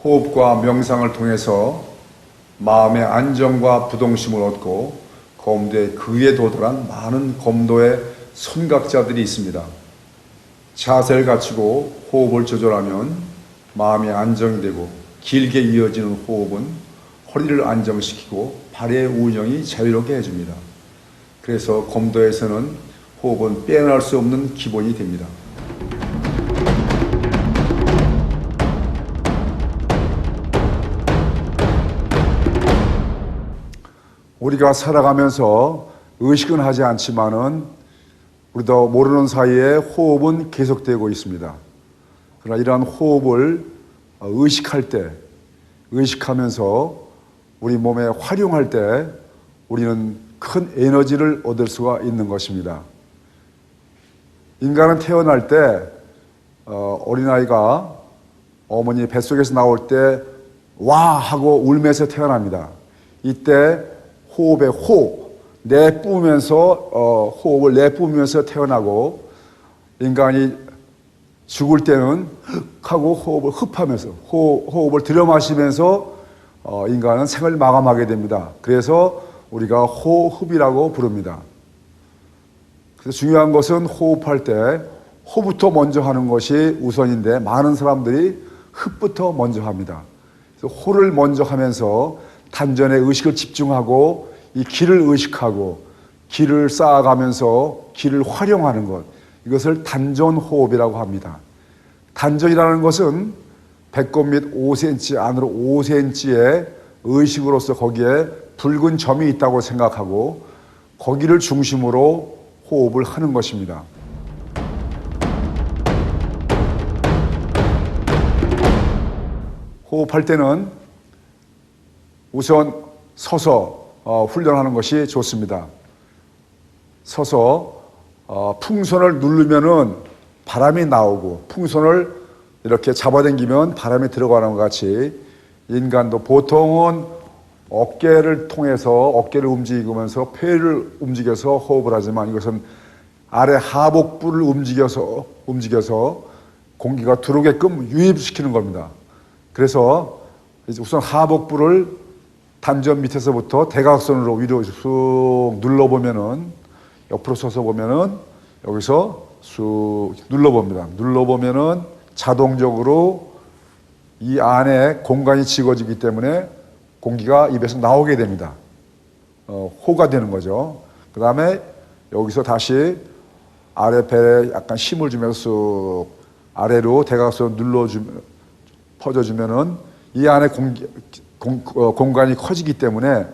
호흡과 명상을 통해서 마음의 안정과 부동심을 얻고 검도의 그에 도달한 많은 검도의 선각자들이 있습니다. 자세를 갖추고 호흡을 조절하면 마음이 안정이 되고, 길게 이어지는 호흡은 허리를 안정시키고 발의 운영이 자유롭게 해줍니다. 그래서 검도에서는 호흡은 빼어날 수 없는 기본이 됩니다. 우리가 살아가면서 의식은 하지 않지만은 우리도 모르는 사이에 호흡은 계속되고 있습니다. 그러나 이러한 호흡을 의식할 때, 의식하면서 우리 몸에 활용할 때 우리는 큰 에너지를 얻을 수가 있는 것입니다. 인간은 태어날 때 어린아이가 어머니 뱃속에서 나올 때 와 하고 울면서 태어납니다. 이때 호흡의 호흡, 내뿜으면서 호흡을 내뿜으면서 태어나고, 인간이 죽을 때는 흑 하고 호흡을 흡하면서 호흡을 들여마시면서 인간은 생을 마감하게 됩니다. 그래서 우리가 호흡이라고 부릅니다. 그래서 중요한 것은 호흡할 때 호부터 먼저 하는 것이 우선인데 많은 사람들이 흡부터 먼저 합니다. 그래서 호를 먼저 하면서 단전에 의식을 집중하고 이 기를 의식하고 기를 쌓아가면서 기를 활용하는 것, 이것을 단전호흡이라고 합니다. 단전이라는 것은 배꼽 밑 5cm 안으로 5cm의 의식으로서 거기에 붉은 점이 있다고 생각하고 거기를 중심으로 호흡을 하는 것입니다. 호흡할 때는 우선 서서 훈련하는 것이 좋습니다. 서서 풍선을 누르면은 바람이 나오고, 풍선을 이렇게 잡아당기면 바람이 들어가는 것 같이 인간도 보통은 어깨를 통해서 어깨를 움직이면서 폐를 움직여서 호흡을 하지만, 이것은 아래 하복부를 움직여서 공기가 들어오게끔 유입시키는 겁니다. 그래서 우선 하복부를 단전 밑에서부터 대각선으로 위로 쑥 눌러보면은, 옆으로 서서 보면은 여기서 쑥 눌러봅니다. 눌러보면은 자동적으로 이 안에 공간이 지워지기 때문에 공기가 입에서 나오게 됩니다. 호가 되는 거죠. 그 다음에 여기서 다시 아래 배에 약간 힘을 주면서 쑥 아래로 대각선으로 퍼져주면은 이 안에 공간이 커지기 때문에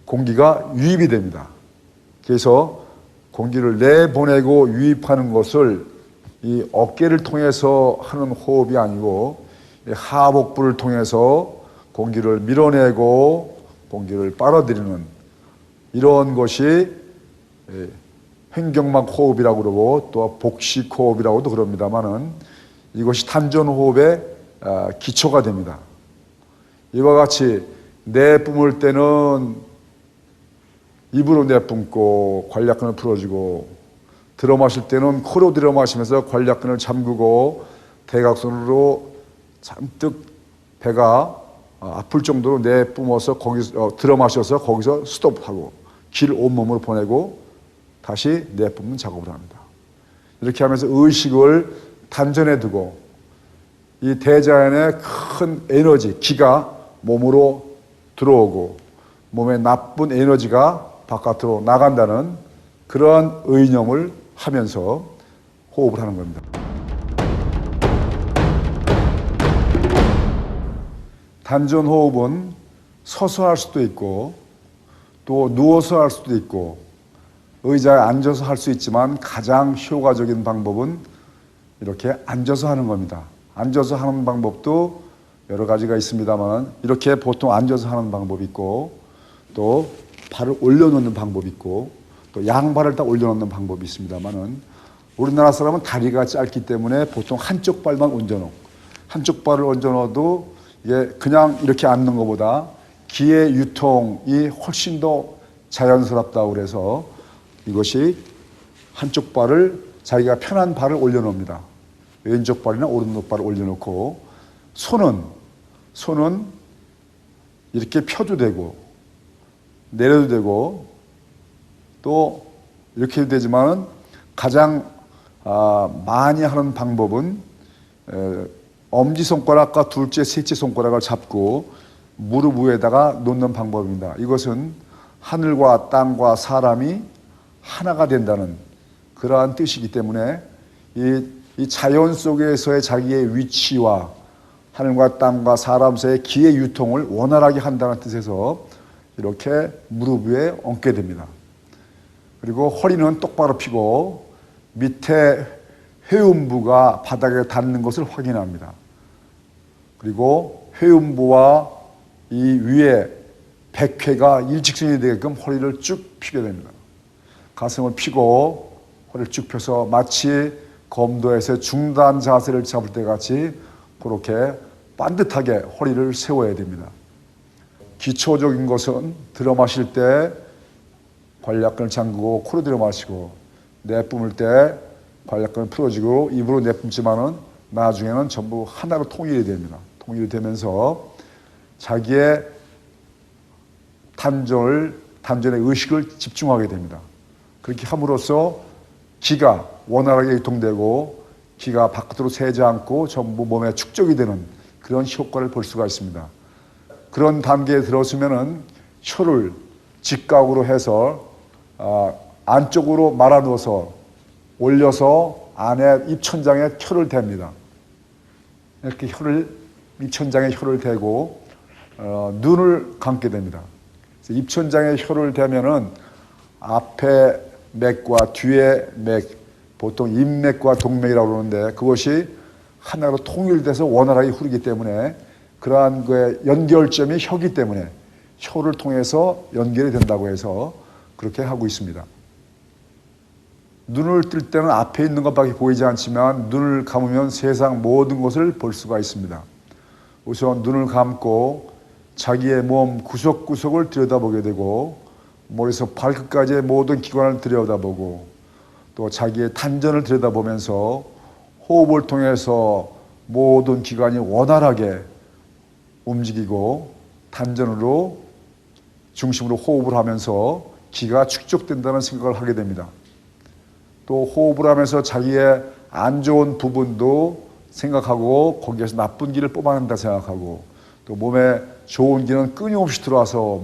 공기가 유입이 됩니다. 그래서 공기를 내보내고 유입하는 것을 이 어깨를 통해서 하는 호흡이 아니고 하복부를 통해서 공기를 밀어내고 공기를 빨아들이는 이런 것이 횡격막 호흡이라고 그러고 또 복식 호흡이라고도 그럽니다만은, 이것이 단전 호흡의 기초가 됩니다. 이와 같이 내뿜을 때는 입으로 내뿜고 관략근을 풀어주고, 들어마실 때는 코로 들어마시면서 관략근을 잠그고 대각선으로 잔뜩 배가 아플 정도로 내뿜어서 거기서 들어마셔서 거기서 스톱하고 기를 온몸으로 보내고 다시 내뿜는 작업을 합니다. 이렇게 하면서 의식을 단전에 두고 이 대자연의 큰 에너지, 기가 몸으로 들어오고 몸에 나쁜 에너지가 바깥으로 나간다는 그러한 의념을 하면서 호흡을 하는 겁니다. 단전 호흡은 서서 할 수도 있고 또 누워서 할 수도 있고 의자에 앉아서 할 수 있지만 가장 효과적인 방법은 이렇게 앉아서 하는 겁니다. 앉아서 하는 방법도 여러 가지가 있습니다만, 이렇게 보통 앉아서 하는 방법이 있고 또 발을 올려놓는 방법이 있고 또 양발을 딱 올려놓는 방법이 있습니다만은, 우리나라 사람은 다리가 짧기 때문에 보통 한쪽 발만 얹어놓고, 한쪽 발을 얹어놓아도 이게 그냥 이렇게 앉는 것보다 기의 유통이 훨씬 더 자연스럽다고 그래서 이것이 한쪽 발을, 자기가 편한 발을 올려놓습니다. 왼쪽 발이나 오른쪽 발을 올려놓고 손은 손은 이렇게 펴도 되고 내려도 되고 또 이렇게 해도 되지만은 가장 많이 하는 방법은 엄지손가락과 둘째, 셋째 손가락을 잡고 무릎 위에다가 놓는 방법입니다. 이것은 하늘과 땅과 사람이 하나가 된다는 그러한 뜻이기 때문에 이 자연 속에서의 자기의 위치와 하늘과 땅과 사람 사이의 기의 유통을 원활하게 한다는 뜻에서 이렇게 무릎 위에 얹게 됩니다. 그리고 허리는 똑바로 펴고 밑에 회음부가 바닥에 닿는 것을 확인합니다. 그리고 회음부와 이 위에 백회가 일직선이 되게끔 허리를 쭉 펴게 됩니다. 가슴을 펴고 허리를 쭉 펴서 마치 검도에서 중단 자세를 잡을 때 같이 그렇게 반듯하게 허리를 세워야 됩니다. 기초적인 것은 들어 마실 때 관략근을 잠그고 코로 들어 마시고 내뿜을 때 관략근을 풀어주고 입으로 내뿜지만은 나중에는 전부 하나로 통일이 됩니다. 통일이 되면서 자기의 단전의 의식을 집중하게 됩니다. 그렇게 함으로써 기가 원활하게 유통되고 기가 바깥으로 새지 않고 전부 몸에 축적이 되는 그런 효과를 볼 수가 있습니다. 그런 단계에 들어서면은 혀를 직각으로 해서 안쪽으로 말아누워서 올려서 안에 입천장에 혀를 댑니다. 이렇게 입천장에 혀를 대고 눈을 감게 됩니다. 입천장에 혀를 대면은 앞에 맥과 뒤에 맥, 보통 인맥과 동맥이라고 그러는데 그것이 하나로 통일돼서 원활하게 흐르기 때문에 그러한 거의 연결점이 혀기 때문에 혀를 통해서 연결이 된다고 해서 그렇게 하고 있습니다. 눈을 뜰 때는 앞에 있는 것밖에 보이지 않지만 눈을 감으면 세상 모든 것을 볼 수가 있습니다. 우선 눈을 감고 자기의 몸 구석구석을 들여다보게 되고 머리에서 발끝까지의 모든 기관을 들여다보고 또 자기의 단전을 들여다보면서 호흡을 통해서 모든 기관이 원활하게 움직이고 단전으로 중심으로 호흡을 하면서 기가 축적된다는 생각을 하게 됩니다. 또 호흡을 하면서 자기의 안 좋은 부분도 생각하고 거기에서 나쁜 기를 뽑아낸다 생각하고 또 몸에 좋은 기는 끊임없이 들어와서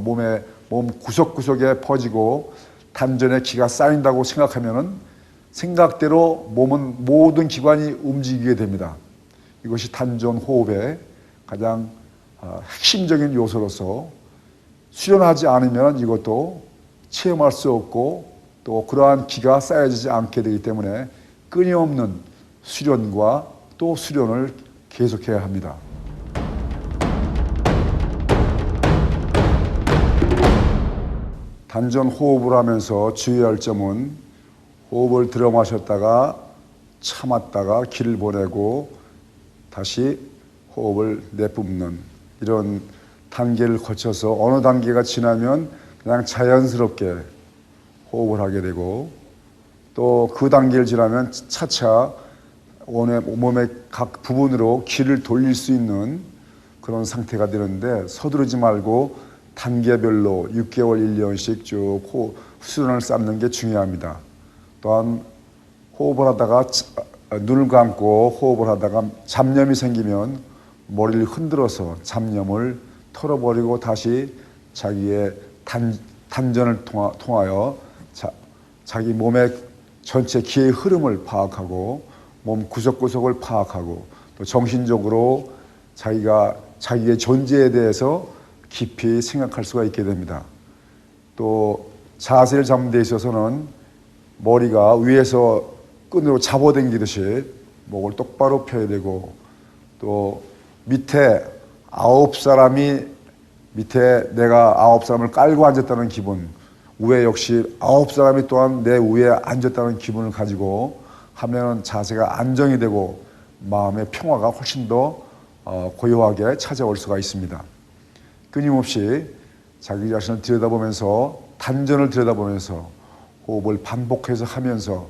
몸 구석구석에 퍼지고 단전에 기가 쌓인다고 생각하면은 생각대로 몸은 모든 기관이 움직이게 됩니다. 이것이 단전 호흡의 가장 핵심적인 요소로서 수련하지 않으면 이것도 체험할 수 없고 또 그러한 기가 쌓여지지 않게 되기 때문에 끊임없는 수련과 또 수련을 계속해야 합니다. 단전 호흡을 하면서 주의할 점은 호흡을 들어 마셨다가 참았다가 기를 보내고 다시 호흡을 내뿜는 이런 단계를 거쳐서 어느 단계가 지나면 그냥 자연스럽게 호흡을 하게 되고 또 그 단계를 지나면 차차 몸의 각 부분으로 기를 돌릴 수 있는 그런 상태가 되는데 서두르지 말고 단계별로 6개월, 1년씩 쭉 수련을 쌓는 게 중요합니다. 또한 호흡을 하다가 눈을 감고 호흡을 하다가 잡념이 생기면 머리를 흔들어서 잡념을 털어버리고 다시 자기의 단전을 통하여 자기 몸의 전체 기의 흐름을 파악하고 몸 구석구석을 파악하고 또 정신적으로 자기의 존재에 대해서 깊이 생각할 수가 있게 됩니다. 또 자세를 잡는 데 있어서는 머리가 위에서 끈으로 잡아당기듯이 목을 똑바로 펴야 되고 또 밑에 내가 9사람을 깔고 앉았다는 기분, 위에 역시 9사람이 또한 내 위에 앉았다는 기분을 가지고 하면 자세가 안정이 되고 마음의 평화가 훨씬 더 고요하게 찾아올 수가 있습니다. 끊임없이 자기 자신을 들여다보면서 단전을 들여다보면서 호흡을 반복해서 하면서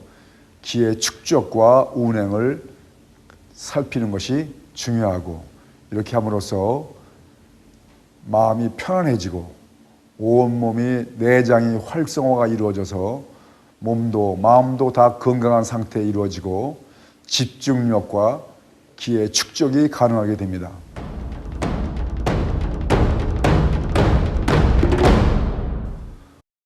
기의 축적과 운행을 살피는 것이 중요하고 이렇게 함으로써 마음이 편안해지고 온몸이 내장이 활성화가 이루어져서 몸도 마음도 다 건강한 상태에 이루어지고 집중력과 기의 축적이 가능하게 됩니다.